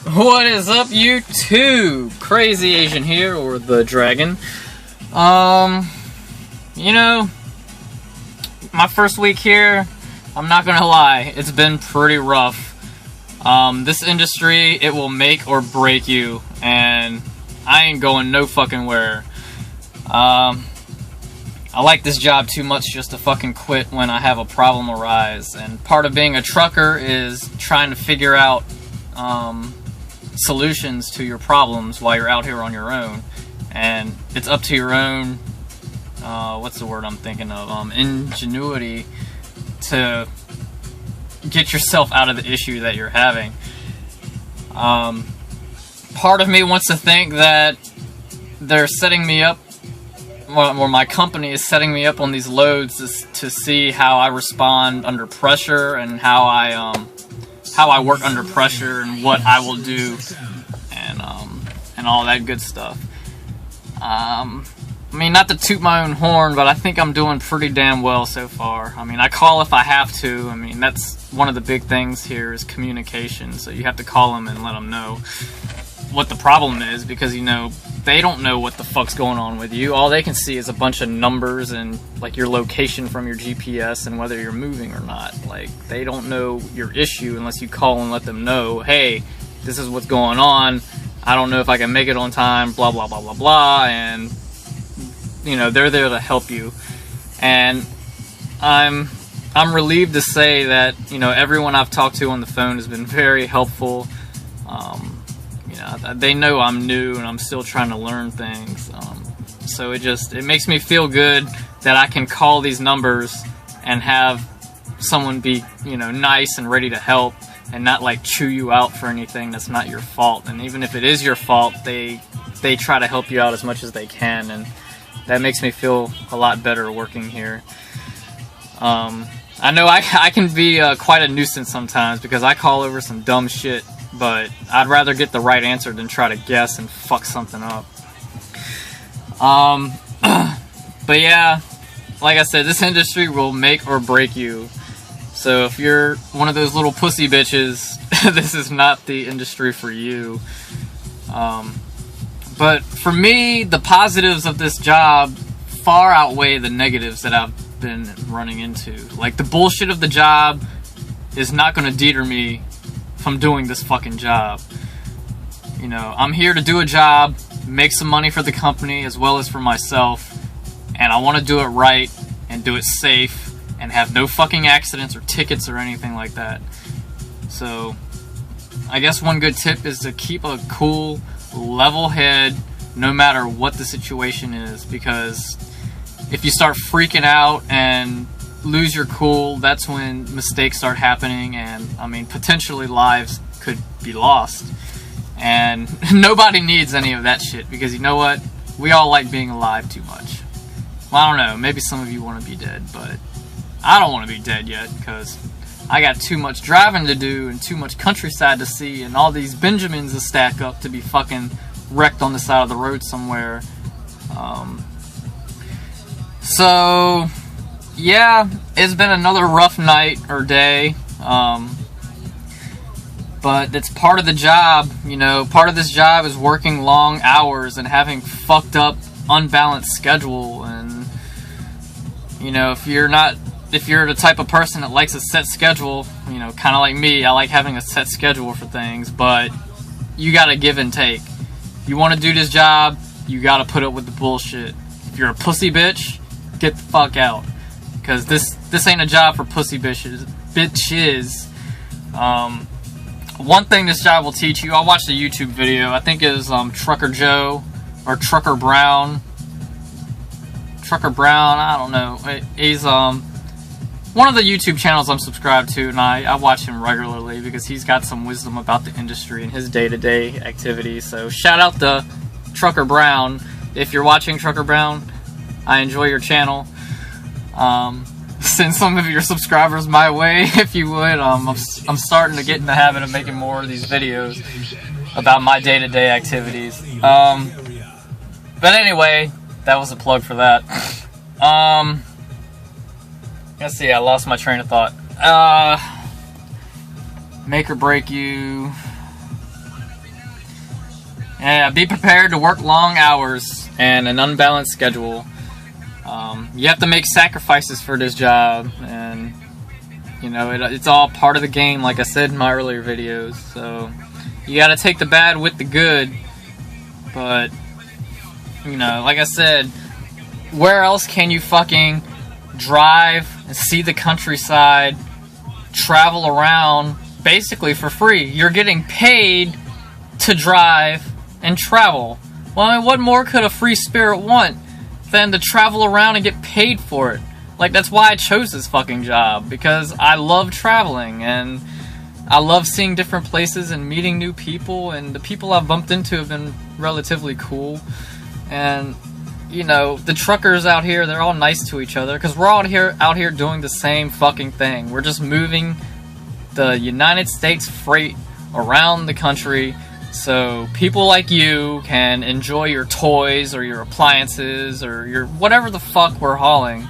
What is up, YouTube? Crazy Asian here, or the Dragon. You know, my first week here, I'm not gonna lie, it's been pretty rough. This industry, it will make or break you, and I ain't going no fucking where. I like this job too much just to fucking quit when I have a problem arise, and part of being a trucker is trying to figure out, solutions to your problems while you're out here on your own, and it's up to your own, what's the word I'm thinking of, ingenuity to get yourself out of the issue that you're having. Part of me wants to think that they're setting me up, or my company is setting me up on these loads to see how I respond under pressure and how I work under pressure and what I will do, and all that good stuff. I mean, not to toot my own horn, but I think I'm doing pretty damn well so far. I mean, I call if I have to. I mean, that's one of the big things here is communication. So you have to call them and let them know what the problem is, because, you know, they don't know what the fuck's going on with you. All they can see is a bunch of numbers and, like, your location from your GPS and whether you're moving or not. Like, they don't know your issue unless you call and let them know, hey, this is what's going on. I don't know if I can make it on time, blah, blah, blah, blah, blah. And, you know, they're there to help you. And I'm relieved to say that, you know, everyone I've talked to on the phone has been very helpful. They know I'm new and I'm still trying to learn things. So it makes me feel good that I can call these numbers and have someone be, you know, nice and ready to help and not like chew you out for anything that's not your fault. And even if it is your fault, they try to help you out as much as they can, and that makes me feel a lot better working here. I know I can be quite a nuisance sometimes because I call over some dumb shit, but I'd rather get the right answer than try to guess and fuck something up. But yeah, like I said, this industry will make or break you. So if you're one of those little pussy bitches, this is not the industry for you. But for me, the positives of this job far outweigh the negatives that I've been running into. Like, the bullshit of the job is not going to deter me from doing this fucking job. You know, I'm here to do a job, make some money for the company as well as for myself, and I want to do it right and do it safe and have no fucking accidents or tickets or anything like that. So I guess one good tip is to keep a cool, level head no matter what the situation is, because if you start freaking out and lose your cool, that's when mistakes start happening, and I mean, potentially lives could be lost. And nobody needs any of that shit, because you know what? We all like being alive too much. Well, I don't know, maybe some of you want to be dead, but I don't want to be dead yet, because I got too much driving to do and too much countryside to see and all these Benjamins to stack up to be fucking wrecked on the side of the road somewhere. So yeah, it's been another rough night or day, but it's part of the job. You know, part of this job is working long hours and having fucked up, unbalanced schedule. And, you know, if you're the type of person that likes a set schedule, you know, kind of like me, I like having a set schedule for things, but you gotta give and take. If you want to do this job, you gotta put up with the bullshit. If you're a pussy bitch, get the fuck out. Because this ain't a job for pussy bitches. One thing this job will teach you, I watched a YouTube video, I think it was Trucker Joe, or Trucker Brown. Trucker Brown, I don't know. He's one of the YouTube channels I'm subscribed to, and I watch him regularly because he's got some wisdom about the industry and his day-to-day activities. So shout out to Trucker Brown. If you're watching, Trucker Brown, I enjoy your channel. Send some of your subscribers my way if you would. I'm starting to get in the habit of making more of these videos about my day-to-day activities. But anyway, that was a plug for that. Let's see, I lost my train of thought. Make or break you. Yeah, be prepared to work long hours and an unbalanced schedule. You have to make sacrifices for this job, and you know it's all part of the game, like I said in my earlier videos. So you got to take the bad with the good. But you know, like I said, where else can you fucking drive and see the countryside, travel around basically for free? You're getting paid to drive and travel. Well, I mean, what more could a free spirit want than to travel around and get paid for it? Like, that's why I chose this fucking job, because I love traveling and I love seeing different places and meeting new people, and the people I've bumped into have been relatively cool. And you know, the truckers out here, they're all nice to each other, because we're all out here doing the same fucking thing. We're just moving the United States freight around the country so people like you can enjoy your toys or your appliances or your whatever the fuck we're hauling.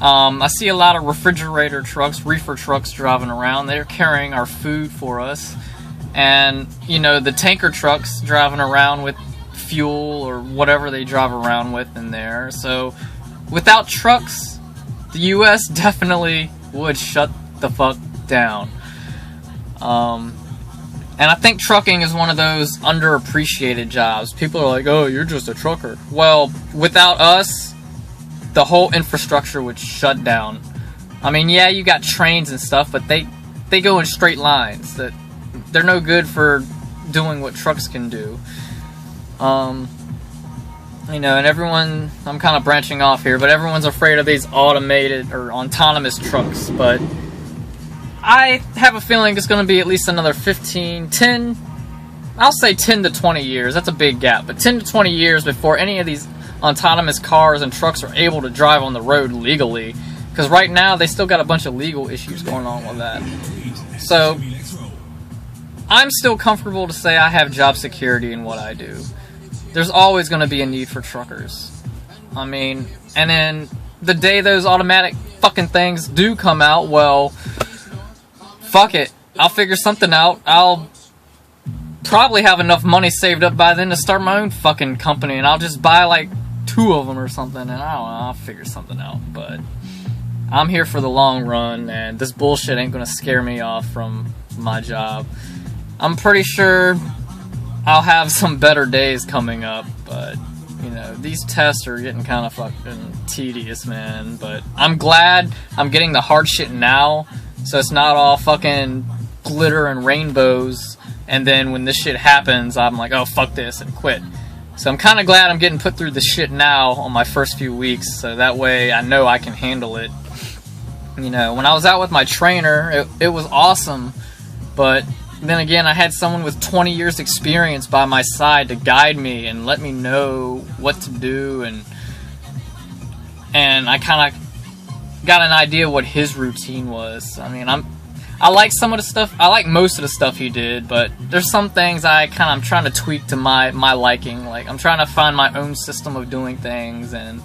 I see a lot of refrigerator trucks, reefer trucks driving around. They're carrying our food for us. And, you know, the tanker trucks driving around with fuel or whatever they drive around with in there. So without trucks, the US definitely would shut the fuck down. And I think trucking is one of those underappreciated jobs. People are like, oh, you're just a trucker. Well, without us, the whole infrastructure would shut down. I mean, yeah, you got trains and stuff, but they go in straight lines. They're no good for doing what trucks can do. You know, and everyone, I'm kind of branching off here, but everyone's afraid of these automated or autonomous trucks, but I have a feeling it's going to be at least another 10, I'll say 10 to 20 years. That's a big gap, but 10 to 20 years before any of these autonomous cars and trucks are able to drive on the road legally, because right now they still got a bunch of legal issues going on with that. So I'm still comfortable to say I have job security in what I do. There's always going to be a need for truckers. I mean, and then the day those automatic fucking things do come out, well, fuck it. I'll figure something out. I'll probably have enough money saved up by then to start my own fucking company, and I'll just buy like 2 of them or something, and I don't know, I'll figure something out. But I'm here for the long run, and this bullshit ain't gonna scare me off from my job. I'm pretty sure I'll have some better days coming up, but you know, these tests are getting kind of fucking tedious, man. But I'm glad I'm getting the hard shit now, so it's not all fucking glitter and rainbows, and then when this shit happens, I'm like, oh, fuck this, and quit. So I'm kind of glad I'm getting put through this shit now on my first few weeks, so that way I know I can handle it. You know, when I was out with my trainer, it was awesome, but then again, I had someone with 20 years experience by my side to guide me and let me know what to do, and I kind of got an idea what his routine was. I mean, I like some of the stuff, I like most of the stuff he did, but there's some things I'm trying to tweak to my liking. Like, I'm trying to find my own system of doing things, and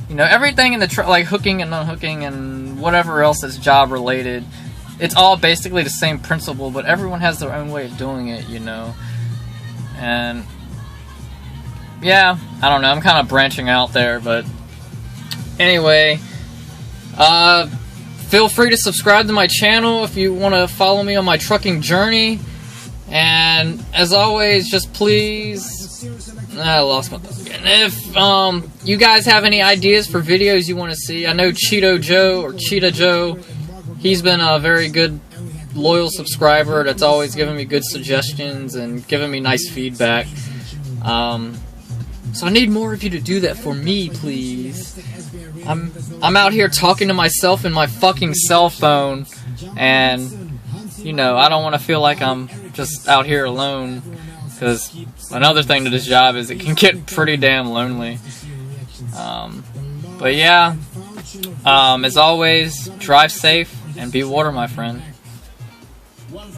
you know, everything in the like hooking and unhooking and whatever else that's job related, it's all basically the same principle, but everyone has their own way of doing it, you know. And yeah, I don't know, I'm kind of branching out there, but anyway, feel free to subscribe to my channel if you want to follow me on my trucking journey. And as always, just please, I lost my thought again. If you guys have any ideas for videos you want to see, I know Cheeto Joe or Cheetah Joe, he's been a very good, loyal subscriber that's always giving me good suggestions and giving me nice feedback. So I need more of you to do that for me, please. I'm out here talking to myself in my fucking cell phone, and you know, I don't want to feel like I'm just out here alone, because another thing to this job is it can get pretty damn lonely. But yeah, as always, drive safe and be water, my friend.